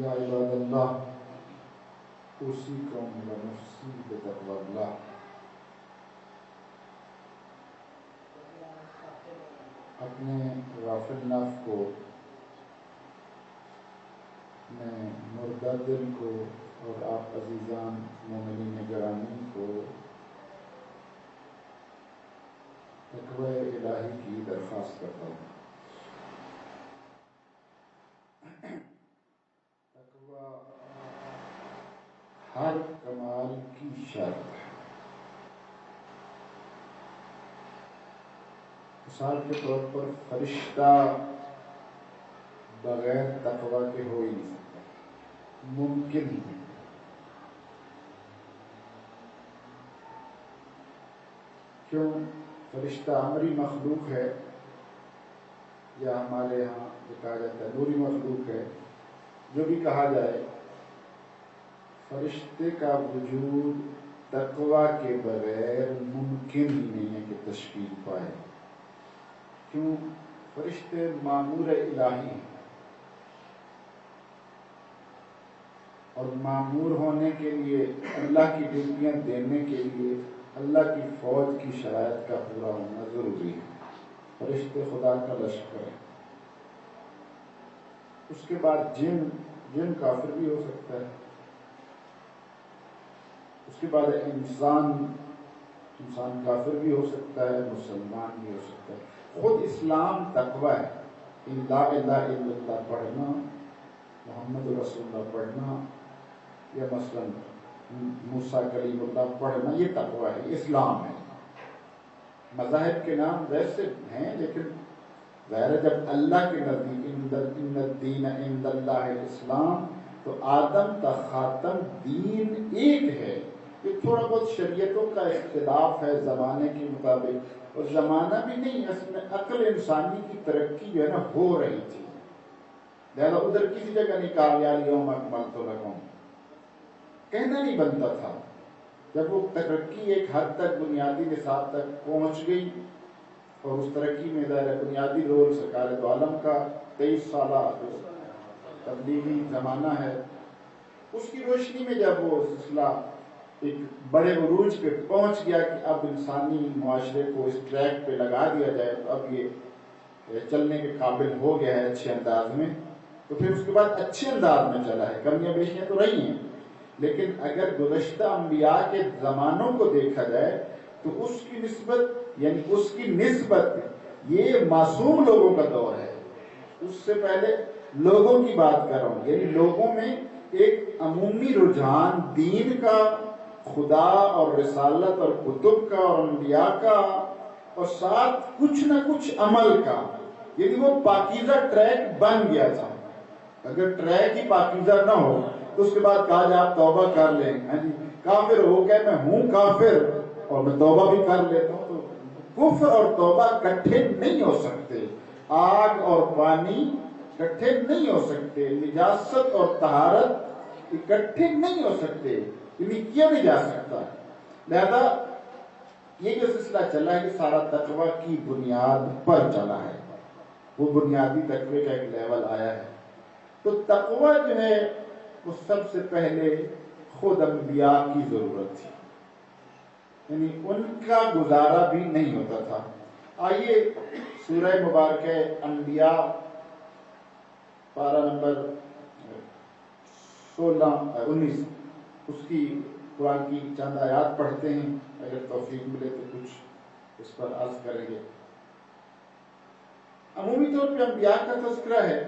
یا عباد اللہ اوصیکم و نفسی بتقوی اللہ۔ اپنے غافل نفس کو، اپنے مردہ دل کو اور آپ عزیزان مومنین گرامی کو تقوی الہی کی درخواست کرتا ہوں۔ تقوی ہر کمال کی شرط ہے۔ مثال کے طور پر فرشتہ بغیر تقوی کے ہو ہی نہیں سکتا، ممکن ہی نہیں۔ کیوں؟ فرشتہ امری مخلوق ہے، یا ہمارے یہاں جو کہا جاتا ہے نوری مخلوق ہے، جو بھی کہا جائے، فرشتے کا وجود تقوی کے بغیر ممکن ہی نہیں ہے کہ تشکیل پائے۔ کیوں؟ فرشتے مامور الہی ہیں، اور مامور ہونے کے لیے، اللہ کی ڈیوٹیاں دینے کے لیے اللہ کی فوج کی شرائط کا پورا ہونا ضروری ہے۔ فرشتے خدا کا لشکر ہے۔ اس کے بعد جن کافر بھی ہو سکتا ہے، اس کے بعد انسان کافر بھی ہو سکتا ہے، مسلمان بھی ہو سکتا ہے۔ خود اسلام تقوی ہے۔ لا الہ الا اللہ پڑھنا، محمد رسول اللہ پڑھنا، یا مثلا موسیٰ کلیم اللہ پڑھنا، یہ تقوی ہے، اسلام ہے۔ مذاہب کے نام ویسے ہیں، لیکن ظاہر ہے جب اللہ کے نزدیک ان الدین عند اللہ الاسلام، تو آدم تا خاتم دین ایک ہے۔ یہ تھوڑا بہت شریعتوں کا اختلاف ہے زمانے کے مطابق، اور زمانہ بھی نہیں، اصل میں عقل انسانی کی ترقی جو ہے نا ہو رہی تھی، لہذا ادھر کسی جگہ نہیں کہا یا الیوم اکملت لکم، کہنا نہیں بنتا تھا۔ جب وہ ترقی ایک حد تک بنیادی نصاب تک پہنچ گئی، اور اس ترقی میں بنیادی رول سرکار دو عالم کا 23 سالہ جو تبلیغی زمانہ ہے، اس کی روشنی میں جب وہ سلسلہ ایک بڑے عروج پہ پہنچ گیا کہ اب انسانی معاشرے کو اس ٹریک پہ لگا دیا جائے، تو اب یہ چلنے کے قابل ہو گیا ہے اچھے انداز میں، تو پھر اس کے بعد اچھے انداز میں چلا ہے۔ کمیاں بیشیاں تو رہی ہیں، لیکن اگر گزشتہ انبیاء کے زمانوں کو دیکھا جائے تو اس کی نسبت یہ معصوم لوگوں کا دور ہے۔ اس سے پہلے لوگوں کی بات کر رہا ہوں، یعنی لوگوں میں ایک عمومی رجحان دین کا، خدا اور رسالت اور کتب کا اور انبیاء کا، اور ساتھ کچھ نہ کچھ عمل کا، یعنی وہ پاکیزہ ٹریک بن گیا تھا۔ اگر ٹریک ہی پاکیزہ نہ ہو تو اس کے بعد کہا جائے آپ توبہ کر لیں، کافر ہو گئے، میں ہوں کافر اور میں توبہ بھی کر لیتا ہوں، تو کفر اور توبہ اکٹھے نہیں ہو سکتے، آگ اور پانی اکٹھے نہیں ہو سکتے، نجاست اور طہارت اکٹھے نہیں ہو سکتے، انہیں کیا نہیں جا سکتا۔ لہذا یہ جو سلسلہ چلا ہے یہ سارا تقوی کی بنیاد پر چلا ہے، وہ بنیادی تقوی کا ایک لیول آیا ہے۔ تو تقوی جو ہے وہ سب سے پہلے خود انبیاء کی ضرورت تھی، یعنی ان کا گزارا بھی نہیں ہوتا تھا۔ آئیے سورہ مبارکہ انبیاء پارہ نمبر 19 اس کی قرآن کی چند آیات پڑھتے ہیں، اگر توفیق ملے تو کچھ اس پر عرض کریں گے۔ عمومی طور پہ انبیاء کا تذکرہ ہے،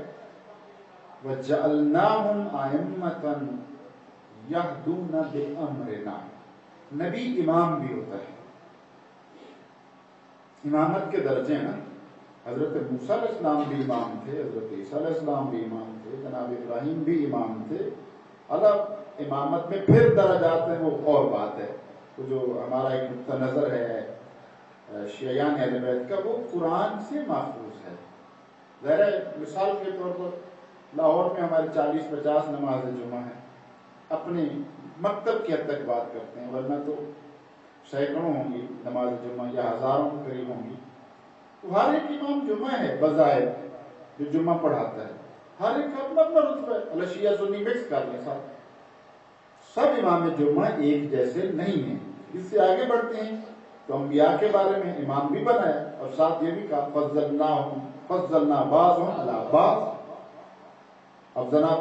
وَجَعَلْنَاهُمْ أَئِمَّةً يَهْدُونَ بِأَمْرِنَا۔ نبی امام بھی ہوتا ہے، امامت کے درجے ہیں نا۔ حضرت موسیٰ علیہ السلام بھی امام تھے، حضرت عیسیٰ علیہ السلام بھی امام تھے، جناب ابراہیم بھی امام تھے۔ اللہ امامت میں پھر درجات ہیں، وہ اور بات ہے۔ تو جو ہمارا ایک نقطہ نظر ہے شیعیان اہل بیت کا، وہ قرآن سے محفوظ ہے۔ ظاہر مثال کے طور پر لاہور میں ہمارے 40-50 نماز جمعہ ہیں، اپنے مکتب کی حد تک بات کرتے ہیں، ورنہ تو سینکڑوں ہوں گی نماز جمعہ یا ہزاروں کے قریب ہوں گی۔ تو ہر ایک امام جمعہ ہے بظاہر جو جمعہ پڑھاتا ہے، ہر ایک کا اپنا اپنا رتبہ ہے. اللہ شیعہ سنی مکس کر لیں سب امام جمعہ ایک جیسے نہیں ہیں. اس سے آگے بڑھتے ہیں تو انبیاء کے بارے میں امام بھی بنایا اور ساتھ یہ بھی کہا فضلنا بعضهم علی بعض. اب جناب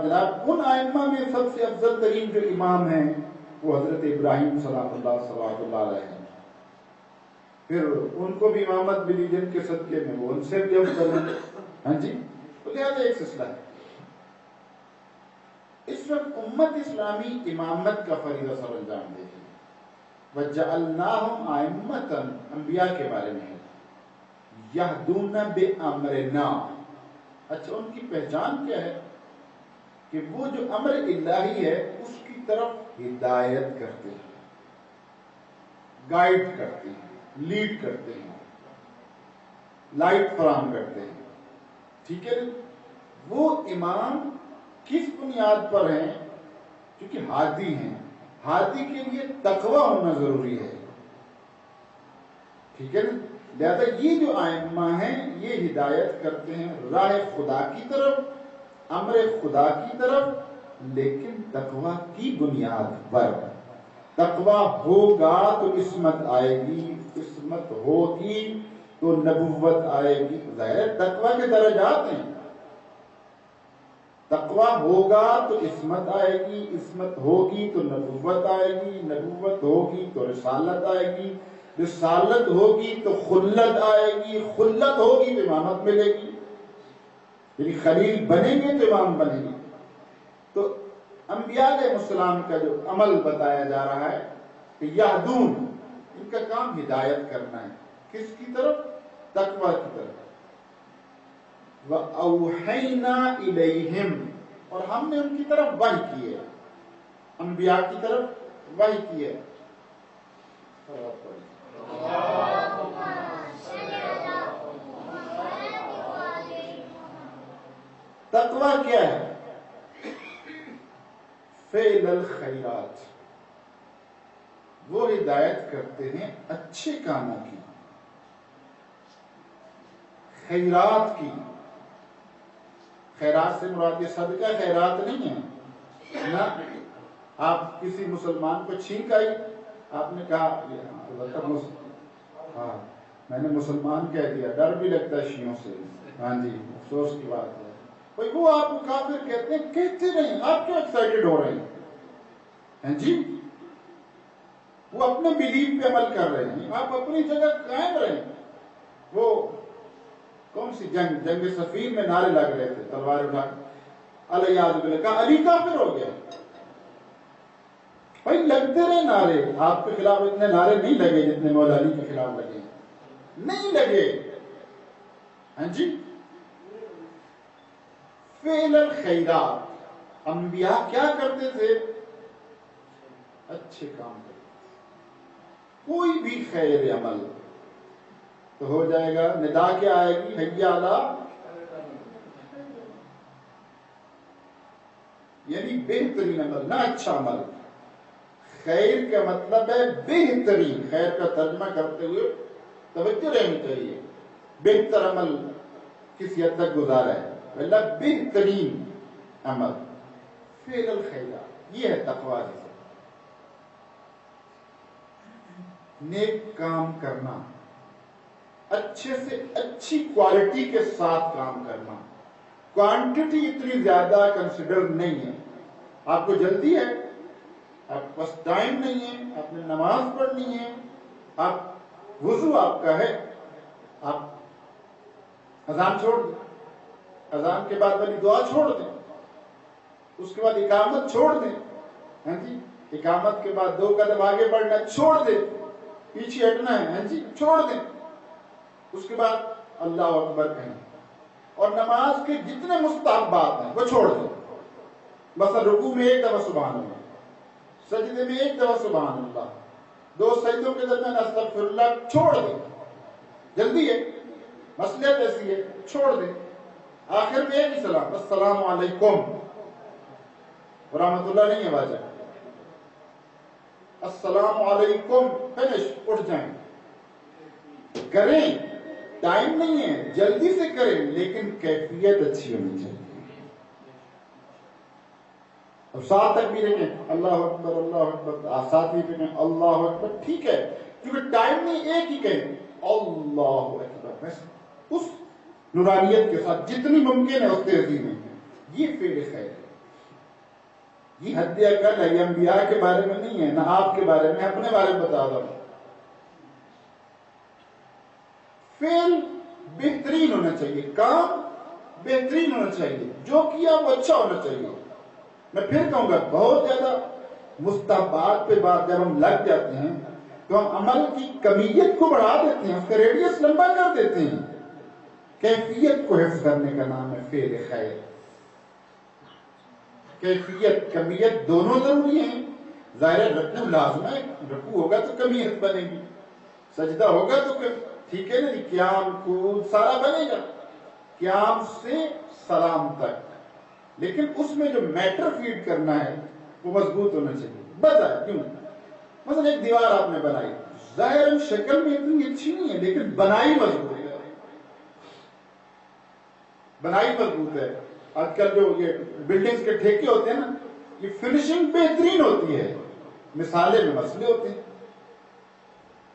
ان ائمہ میں سب سے افضل ترین جو امام ہیں وہ حضرت ابراہیم سلام اللہ صلوات اللہ علیہ ہیں. پھر ان کو بھی امامت ملی جن کے صدقے میں وہ ان سے بھی افضل ہیں. ہاں جی, تو لہٰذا ایک سلسلہ ہے. اس وقت امت اسلامی امامت کا فریضہ سر انجام دے گی. وَجَعَلْنَاهُمْ أَئِمَّةً انبیاء کے بارے میں ہے يَهْدُونَ بِأَمْرِنَا. اچھا, ان کی پہچان کیا ہے کہ وہ جو امر الہی ہے اس کی طرف ہدایت کرتے ہیں, گائیڈ کرتے ہیں, لیڈ کرتے ہیں, لائٹ فراہم کرتے ہیں. ٹھیک ہے, وہ امام کس بنیاد پر ہیں؟ کیونکہ ہادی ہیں. ہادی کے لیے تقوی ہونا ضروری ہے. ٹھیک ہے نا, لہذا یہ جو ائمہ ہیں یہ ہدایت کرتے ہیں راہ خدا کی طرف, امر خدا کی طرف, لیکن تقوی کی بنیاد پر. تقوی ہوگا تو عصمت آئے گی, عصمت ہوگی تو نبوت آئے گی. ظاہر تقوی کے درجات ہیں. تقوی ہوگا تو عصمت آئے گی, عصمت ہوگی تو نبوت آئے گی, نبوت ہوگی تو رسالت آئے گی, رسالت ہوگی تو خلت آئے گی, خلت ہوگی تو امامت ملے گی. یعنی خلیل بنیں گے تو امام بنیں گے. تو انبیاء علیہ السلام کا جو عمل بتایا جا رہا ہے کہ یہدون, ان کا کام ہدایت کرنا ہے. کس کی طرف؟ تقوی کی طرف. وَأَوْحَيْنَا إِلَيْهِمْ, اور ہم نے ان کی طرف وحی کی ہے, انبیاء کی طرف وحی کی ہے. تقوی کیا ہے؟ فعل الخیرات, وہ ہدایت کرتے ہیں اچھے کاموں کی, خیرات کی. خیرات سے مراد یہ صدقہ خیرات نہیں ہے نا. آپ کسی مسلمان کو چھینک آئی, آپ نے کہا ہاں میں نے مسلمان کہہ دیا, ڈر بھی لگتا ہے شیعوں سے. ہاں جی, افسوس کی بات ہے. بھائی وہ آپ کو کافر کہتے ہیں, کہتے نہیں, آپ کیوں ایکسائٹیڈ ہو رہے ہیں؟ ہاں جی, وہ اپنے بلیف پہ عمل کر رہے ہیں, آپ اپنی جگہ قائم رہیں. وہ کون سی جنگ صفین میں نعرے لگ رہے تھے تلوار اٹھا کے, الیاذ باللہ, کہا علی کافر ہو گیا. بھائی لگتے رہے نعرے, آپ کے خلاف اتنے نعرے نہیں لگے جتنے مولا علی کے خلاف لگے, نہیں لگے. ہاں جی, فعل الخیرات, انبیاء کیا کرتے تھے؟ اچھے کام کرتے. کوئی بھی خیر عمل تو ہو جائے گا. ندا کیا آئے گی؟ حی علی, یعنی بہترین عمل, نہ اچھا عمل. خیر کا مطلب ہے بہترین. خیر کا ترجمہ کرتے ہوئے توجہ رہنی چاہیے. بہتر عمل کسی حد تک گزارا ہے, اللہ بہترین عمل. فعل الخیرات, یہ ہے تقویٰ. جیسے نیک کام کرنا, اچھے سے اچھی کوالٹی کے ساتھ کام کرنا. کوانٹٹی اتنی زیادہ کنسیڈر نہیں ہے. آپ کو جلدی ہے, آپ کے پاس ٹائم نہیں ہے, آپ نے نماز پڑھنی ہے, آپ وضو آپ کا ہے, آپ اذان چھوڑ دیں, اذان کے بعد والی دعا چھوڑ دیں, اس کے بعد اقامت چھوڑ دیں. ہاں جی, اقامت کے بعد 2 قدم آگے بڑھنا چھوڑ دیں, پیچھے ہٹنا ہے. ہاں جی, چھوڑ دیں. اس کے بعد اللہ اکبر کہیں, اور نماز کے جتنے مستحبات ہیں وہ چھوڑ دیں. مثلا رکوع میں 1 دفعہ سبحان اللہ, سجدے میں 1 دفعہ سبحان اللہ, 2 سجدوں کے درمیان استغفر اللہ, چھوڑ دیں. جلدی ہے, مصلحت ایسی ہے, چھوڑ دیں. آخر میں ایک ہی سلام, السلام علیکم ورحمۃ اللہ نہیں ہے واجب, السلام علیکم, فنش, اٹھ جائیں. کریں, ٹائم نہیں ہے, جلدی سے کریں, لیکن کیفیت اچھی ہونی چاہیے. اور ساتھ تک بھی دیکھیں اللہ اکبر اللہ اکبر، ساتھ ہی کہیں اللہ اکبر، ٹھیک ہے، کیونکہ ٹائم نہیں ایک ہی کہیں اللہ اکبر، بس اس نورانیت کے ساتھ جتنی ممکن ہے اس تہذیب میں. یہ فعل خیر ہے، یہ حد اقل ہے، یہ انبیاء کے بارے میں نہیں ہے، نہ آپ کے بارے میں، اپنے بارے میں بتا رہا ہوں. فعل بہترین ہونا چاہیے، کام بہترین ہونا چاہیے، جو کیا وہ اچھا ہونا چاہیے. میں پھر کہوں گا بہت زیادہ مستحبات پہ بات جب ہم لگ جاتے ہیں تو ہم عمل کی کمیت کو بڑھا دیتے ہیں، اس کا ریڈیس لمبا کر دیتے ہیں. کیفیت کو حفظ کرنے کا نام ہے فعل خیر. کیفیت کمیت دونوں ضروری ہیں. ظاہر رکوع لازم ہے، رکوع ہوگا تو کمیت بنے گی، سجدہ ہوگا تو ٹھیک ہے نا، قیام کود سارا بنے گا، قیام سے سلام تک. لیکن اس میں جو میٹر فیڈ کرنا ہے وہ مضبوط ہونا چاہیے. بتا کیوں؟ مثلا ایک دیوار آپ نے بنائی، ظاہر شکل میں اتنی اچھی نہیں ہے لیکن بنائی مضبوط ہے، بنائی مضبوط ہے. آج کل جو یہ بلڈنگز کے ٹھیکے ہوتے ہیں نا، یہ فنیشنگ بہترین ہوتی ہے، مثالیں میں مسئلے ہوتے ہیں.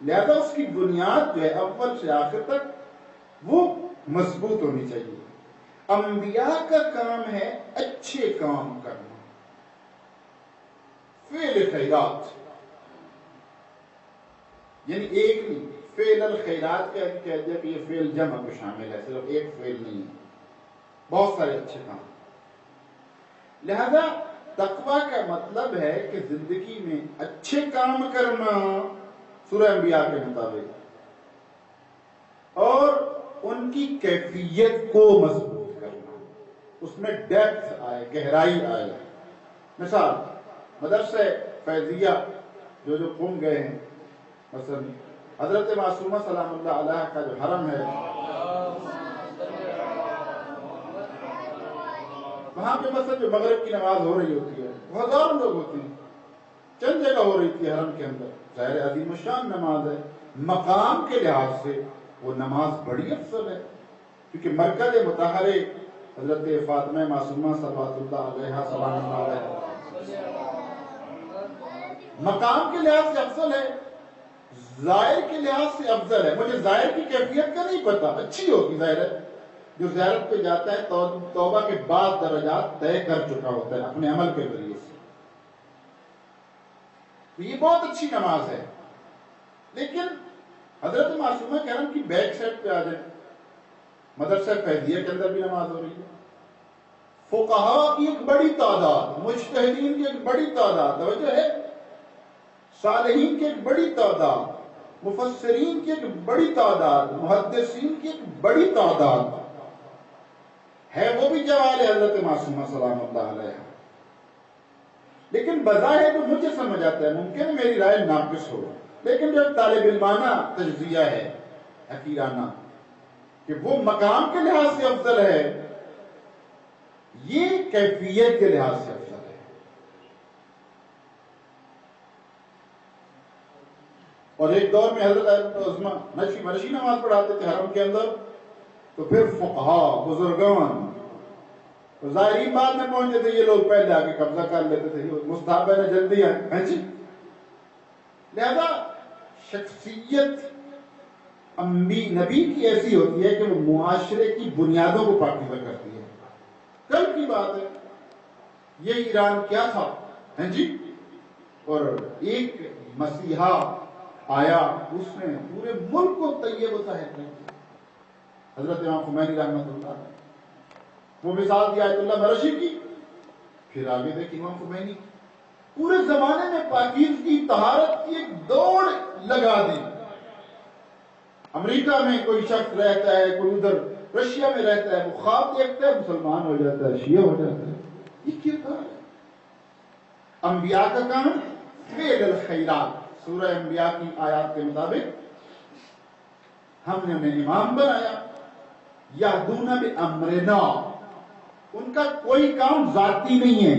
لہذا اس کی بنیاد جو ہے اول سے آخر تک وہ مضبوط ہونی چاہیے. انبیاء کا کام ہے اچھے کام کرنا، فعل خیرات، یعنی ایک نہیں، فعل الخیرات کہہ دیا کہ یہ فعل جمع کو شامل ہے، صرف ایک فعل نہیں ہے، بہت سارے اچھے کام. لہذا تقویٰ کا مطلب ہے کہ زندگی میں اچھے کام کرنا سورہ انبیاء کے مطابق، اور ان کی کیفیت کو مضبوط کرنا، اس میں ڈیپتھ آئے، گہرائی آئے. مثال مدرسہ فیضیہ جو قم گئے ہیں، مثلا حضرت معصومہ سلام اللہ علیہ کا جو حرم ہے، وہاں پہ مثلا جو مغرب کی نماز ہو رہی ہوتی ہے، وہ ہزاروں لوگ ہوتے ہیں، چند جگہ ہو رہی تھی حرم کے اندر. ظاہر عظیم الشان نماز ہے، مقام کے لحاظ سے وہ نماز بڑی افضل ہے، کیونکہ مرکز مطہر حضرت فاطمہ معصومہ صلوات اللہ علیہ سلام اللہ علیہ مقام کے لحاظ سے افضل ہے، ظاہر کے لحاظ سے افضل ہے. مجھے ظاہر کی کیفیت کا نہیں پتا، اچھی ہوگی ظاہر ہے. جو زیارت پہ جاتا ہے توبہ کے بعد درجات طے کر چکا ہوتا ہے اپنے عمل کے ذریعے سے، یہ بہت اچھی نماز ہے. لیکن حضرت معصومہ کرم کی بیک سائڈ پہ آ جائیں، مدرسہ فیضیہ کے اندر بھی نماز ہو رہی ہے، فقہاء کی ایک بڑی تعداد، مجتہدین کی ایک بڑی تعداد، توجہ ہے، صالحین کی ایک بڑی تعداد، مفسرین کی ایک بڑی تعداد، محدثین کی ایک بڑی تعداد ہے، وہ بھی جوال حضرت معصومہ سلام اللہ علیہ. لیکن بظاہر تو مجھے سمجھ آتا ہے، ممکن ہے میری رائے ناقص ہو، لیکن جو طالب علمانہ تجزیہ ہے حقیرانہ کہ وہ مقام کے لحاظ سے افضل ہے، یہ کیفیت کے لحاظ سے افضل ہے. اور ایک دور میں حضرت عثمان منشی نماز پڑھاتے تھے حرم کے اندر، تو پھر فقہاء بزرگان ظاہری بات میں پہنچے تھے، یہ لوگ پہلے آ کے قبضہ کر لیتے تھے، مستحب ہے جلدی آئے جی. لہذا شخصیت نبی کی ایسی ہوتی ہے کہ وہ معاشرے کی بنیادوں کو پاکیزہ کرتی ہے. کل کی بات ہے، یہ ایران کیا تھا ہیں جی، اور ایک مسیحا آیا، اس نے پورے ملک کو طیب و طاہر کیا. حضرت امام خمینی رحمۃ اللہ علیہ وہ مثال دی آیت اللہ مرشی کی، پھر آگے دیکھ امام خمینی پورے زمانے میں پاکیزگی طہارت کی ایک دوڑ لگا دی. امریکہ میں کوئی شخص رہتا ہے، کوئی ادھر رشیا میں رہتا ہے، وہ خواب دیکھتا ہے مسلمان ہو جاتا ہے، شیعہ ہو جاتا ہے. یہ کیا کام ہے؟ انبیاء کا کام فعل الخیرات. سورہ انبیاء کی آیات کے مطابق ہم نے انہیں امام بنایا، یہدون بامرنا. ان کا کوئی کام ذاتی نہیں ہے،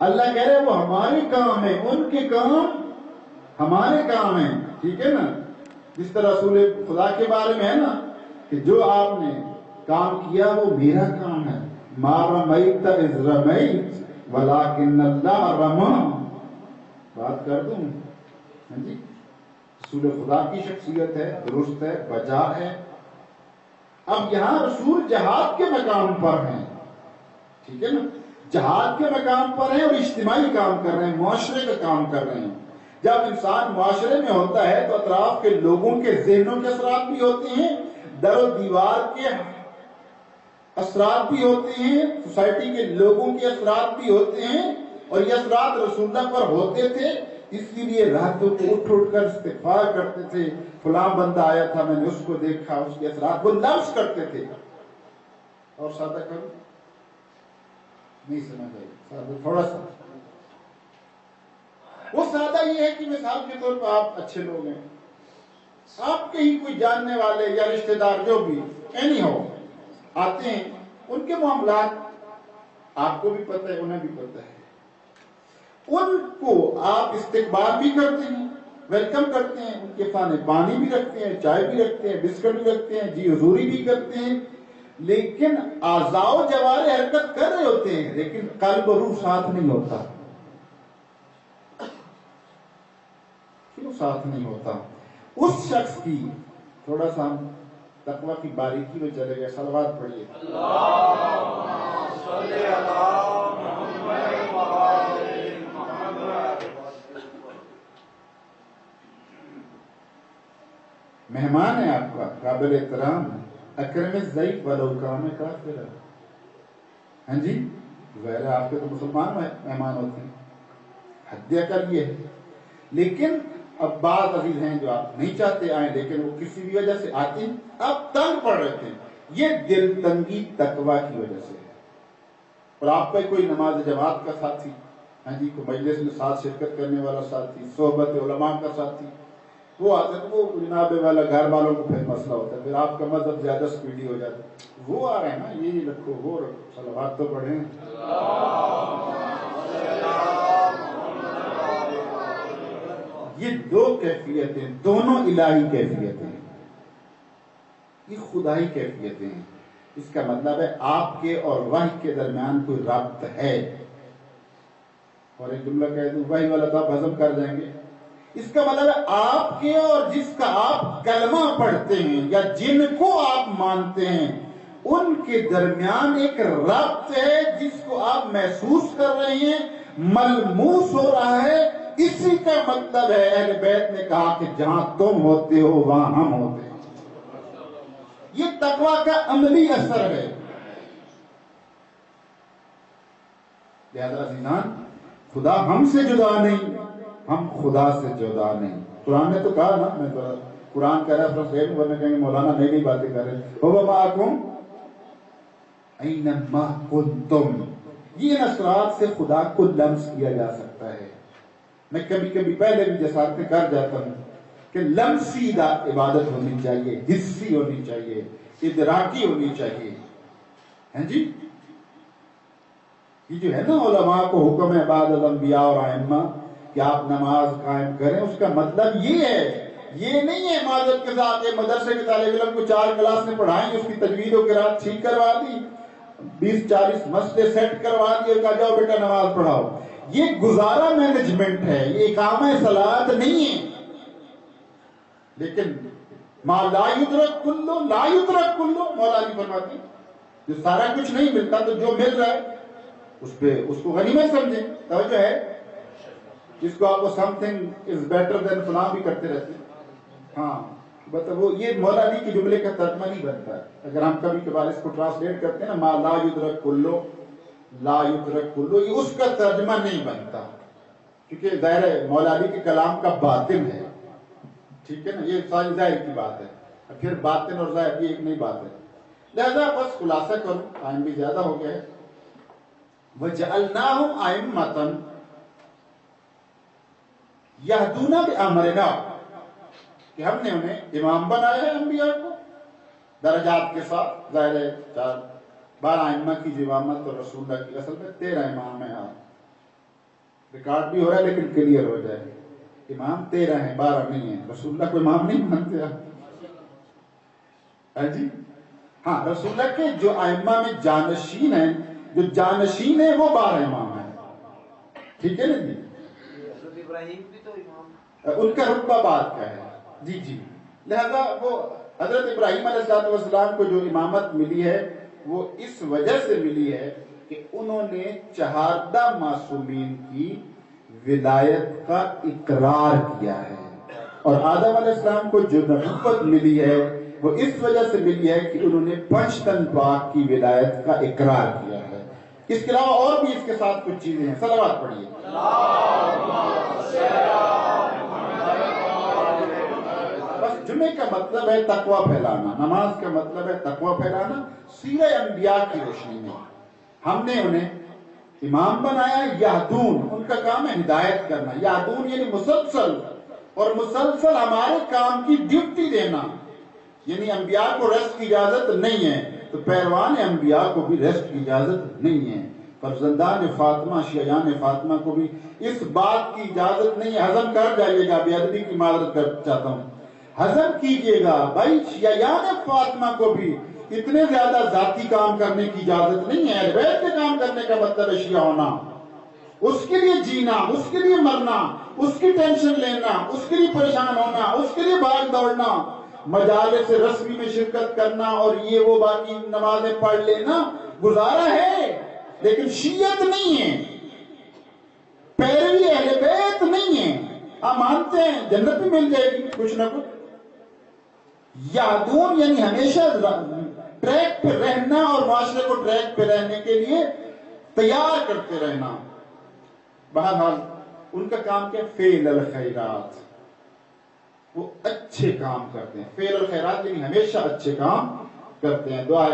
اللہ کہہ رہے وہ ہمارے کام ہیں، ان کے کام ہمارے کام ہیں. ٹھیک ہے نا، جس طرح رسول خدا کے بارے میں ہے نا کہ جو آپ نے کام کیا وہ میرا کام ہے. ما رمیت اذ رمیت ولیکن اللہ رما، بات کر دوں جی، رسول خدا کی شخصیت ہے، درست ہے، بجا ہے. اب یہاں رسول جہاد کے مقام پر ہیں، ٹھیک ہے نا، جہاد کے مقام پر ہیں اور اجتماعی کام کر رہے ہیں، معاشرے کا کام کر رہے ہیں. جب انسان معاشرے میں ہوتا ہے تو اطراف کے لوگوں کے ذہنوں کے اثرات بھی ہوتے ہیں، در و دیوار کے اثرات بھی ہوتے ہیں، سوسائٹی کے لوگوں کے اثرات بھی ہوتے ہیں، اور یہ اثرات رسول اللہ پر ہوتے تھے. اس لیے راتوں کو اٹھ کر استغفار کرتے تھے. فلاں بندہ آیا تھا، میں نے اس کو دیکھا، اس کے اثرات وہ لفظ کرتے تھے. اور سادہ کرو، نہیں سمجھ آئی، سادہ تھوڑا سا. وہ سادہ یہ ہے کہ مثال کے طور پر آپ اچھے لوگ ہیں، آپ کے ہی کوئی جاننے والے یا رشتہ دار جو بھی اینی ہو آتے ہیں، ان کے معاملات آپ کو بھی پتہ ہے، انہیں بھی پتہ ہے. ان کو آپ استقبال بھی کرتے ہیں، ویلکم کرتے ہیں، ان کے سامنے پانی بھی رکھتے ہیں، چائے بھی رکھتے ہیں، بسکٹ بھی رکھتے ہیں، جی حضوری بھی کرتے ہیں. لیکن اعضاء و جوارح حرکت کر رہے ہوتے ہیں، لیکن قلب و روح ساتھ نہیں ہوتا. کیوں ساتھ نہیں ہوتا؟ اس شخص کی تھوڑا سا ہم تقویٰ کی باریکی میں چلے گئے. صلوات پڑھیے. مہمان ہے آپ کا، قابل احترام، اکرم الضیف ولو کان کافرا. ہاں جی، ظاہر ہے آپ کے تو مسلمان مہمان ہوتے ہیں، حد اکل یہ ہے. لیکن اب بعض عزیز ہیں جو آپ نہیں چاہتے آئیں، لیکن وہ کسی بھی وجہ سے آتے ہیں، اب تنگ پڑ رہے تھے. یہ دل تنگی تقویٰ کی وجہ سے ہے. اور آپ کا کوئی نماز جماعت کا ساتھی، ہاں جی، کوئی مجلس میں ساتھ شرکت کرنے والا ساتھی، صحبت علماء کا ساتھی، وہ آتے ہیں، وہ جناب والا گھر والوں کو پھر مسئلہ ہوتا ہے، پھر آپ کا مذہب زیادہ سپیڈی ہو جاتا ہے. وہ آ رہے ہیں نا، یہ رکھو، وہ رکھو، صلوات تو پڑھیں. یہ دو کیفیتیں، دونوں الہی کیفیتیں ہیں، یہ خدائی کیفیتیں ہیں. اس کا مطلب ہے آپ کے اور وحی کے درمیان کوئی رابط ہے. اور ایک جملہ کہہ دوں، وحی والا تو آپ ہضم کر جائیں گے. اس کا مطلب ہے آپ کے اور جس کا آپ کلمہ پڑھتے ہیں یا جن کو آپ مانتے ہیں، ان کے درمیان ایک رابط ہے جس کو آپ محسوس کر رہے ہیں، ملموس ہو رہا ہے. اسی کا مطلب ہے اہل بیت نے کہا کہ جہاں تم ہوتے ہو وہاں ہم ہوتے ہیں. یہ تقویٰ کا عملی اثر ہے. لہذا عزیزان، خدا ہم سے جدا نہیں، ہم خدا سے جدا نہیں. قرآن نے تو کہا نا، میں قرآن کا ریفرنس دے دوں ورنہ کہیں گے مولانا نئی نئی باتیں کر رہے ہیں. هو معکم اینما کنتم. یہ اثرات سے خدا کو لمس کیا جا سکتا ہے. میں کبھی کبھی پہلے بھی جسارتیں کر جاتا ہوں کہ لمسی عبادت ہونی چاہیے، حسی ہونی چاہیے، ادراکی ہونی چاہیے. ہیں جی، یہ جو ہے نا علماء کو حکم ہے بعد الانبیاء اور ائمہ کہ آپ نماز قائم کریں، اس کا مطلب یہ ہے، یہ نہیں ہے معذرت کے ساتھ یہ مدرسے کے طالب علم کو 4 کلاس میں پڑھائیں، اس کی تجوید و قرات ٹھیک کروا دی، 20-40 مسجدیں سیٹ کروا دی اور کہا جاؤ بیٹا نماز پڑھاؤ. یہ گزارا مینجمنٹ ہے، یہ اقامہ صلاۃ نہیں ہے. لیکن ما لا یدرک کلو لا یدرک کلو، مولا علی فرماتے ہیں جو سارا کچھ نہیں ملتا تو جو مل رہا ہے اس کو غنیمت سمجھیں. توجہ ہے، جس کو آپ کو some thing is better than فلاں بھی کرتے رہتے ہیں. ہاں وہ یہ مولا علی کے جملے کا ترجمہ نہیں بنتا ہے. اگر ہم کبھی کبھار اس کو ٹرانسلیٹ کرتے ہیں نا، ما لا یدرک کلو لا یدرک کلو، یہ اس کا ترجمہ نہیں بنتا، کیونکہ ظاہر ہے مولا علی کے کلام کا باطن ہے. ٹھیک ہے نا، یہ ساری ظاہر کی بات ہے. پھر باطن اور ظاہر یہ ایک نئی بات ہے. لہذا بس خلاصہ کروں، ٹائم بھی زیادہ ہو گیا ہے. وَجَعَلْنَاهُمْ أَئِمَّةً يَهْدُونَ بِأَمْرِنَا، کہ ہم نے انہیں امام بنایا ہے انبیاء کو درجات کے ساتھ. ظاہر ہے 12 ائمہ کی جو امامت اور رسول اللہ کی اصل میں 13 امام ہیں. آپ ریکارڈ بھی ہو رہا ہے لیکن کلیئر ہو جائے، امام 13 ہیں، 12 نہیں ہیں. رسول اللہ کو امام نہیں مانتے آپ؟ جی ہاں، رسول اللہ کے جو ائمہ میں جانشین ہیں، جو جانشین ہیں وہ 12 امام ہیں. ٹھیک ہے نا جی؟ حضرت ابراہیم بھی تو امام، ان کا رتبہ بات کا ہے. جی لہذا وہ حضرت ابراہیم علیہ السلام کو جو امامت ملی ہے وہ اس وجہ سے ملی ہے کہ انہوں نے چہاردہ معصومین کی ولایت کا اقرار کیا ہے، اور آدم علیہ السلام کو جو نبوت ملی ہے وہ اس وجہ سے ملی ہے کہ انہوں نے 5 تن پاک کی ولایت کا اقرار کیا ہے. اس کے علاوہ اور بھی اس کے ساتھ کچھ چیزیں ہیں. صلوات پڑھیے. بس جمعے کا مطلب ہے تقوی پھیلانا، نماز کا مطلب ہے تقوی پھیلانا. سیرہ انبیاء کی روشنی میں ہم نے انہیں امام بنایا. یہدون، ان کا کام ہے ہدایت کرنا. یہدون یعنی مسلسل، اور مسلسل ہمارے کام کی ڈیوٹی دینا. یعنی انبیاء کو ریسٹ کی اجازت نہیں ہے تو پیروان انبیاء کو بھی ریسٹ کی اجازت نہیں ہے. فرزندان فاطمہ، شیعان فاطمہ کو بھی اس بات کی اجازت نہیں ہے. ہضم کر جائیے گا، بے ادبی کی معذرت کر چاہتا ہوں، ہضم کیجئے گا بھائی. شیعان فاطمہ کو بھی اتنے زیادہ ذاتی کام کرنے کی اجازت نہیں ہے. اہل بیت کے کام کرنے کا مطلب ہے شیعہ ہونا، اس کے لیے جینا، اس کے لیے مرنا، اس کی ٹینشن لینا، اس کے لیے پریشان ہونا، اس کے لیے بھاگ دوڑنا، مجالس رسمی میں شرکت کرنا اور یہ وہ باقی نمازیں پڑھ لینا گزارا ہے، لیکن شیعت نہیں ہے، پیروی اہل بیت نہیں ہے. آپ مانتے ہیں جنت بھی مل جائے گی کچھ نہ کچھ. یہدون یعنی ہمیشہ ٹریک پہ رہنا اور معاشرے کو ٹریک پہ رہنے کے لیے تیار کرتے رہنا. بہرحال ان کا کام کیا؟ فعل الخیرات، وہ اچھے کام کرتے ہیں. فعل الخیرات یعنی ہمیشہ اچھے کام کرتے ہیں. دعا